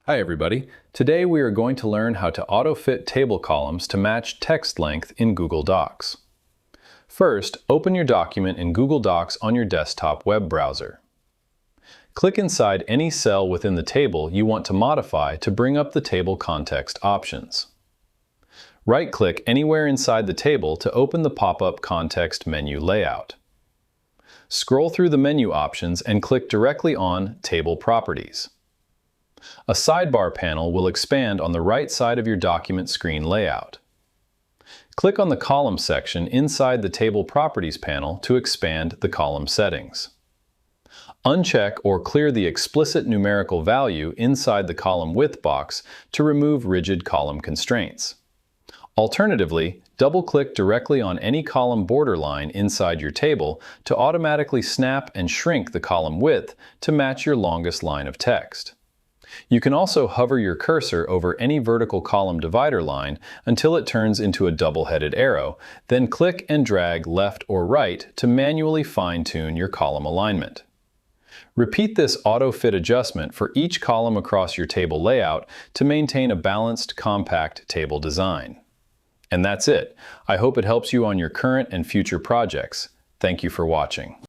Hi everybody. Today we are going to learn how to auto-fit table columns to match text length in Google Docs. First, open your document in Google Docs on your desktop web browser. Click inside any cell within the table you want to modify to bring up the table context options. Right-click anywhere inside the table to open the pop-up context menu layout. Scroll through the menu options and click directly on Table Properties. A sidebar panel will expand on the right side of your document screen layout. Click on the Column section inside the Table Properties panel to expand the column settings. Uncheck or clear the explicit numerical value inside the column width box to remove rigid column constraints. Alternatively, double-click directly on any column borderline inside your table to automatically snap and shrink the column width to match your longest line of text. You can also hover your cursor over any vertical column divider line until it turns into a double-headed arrow, then click and drag left or right to manually fine-tune your column alignment. Repeat this auto-fit adjustment for each column across your table layout to maintain a balanced, compact table design. And that's it. I hope it helps you on your current and future projects. Thank you for watching.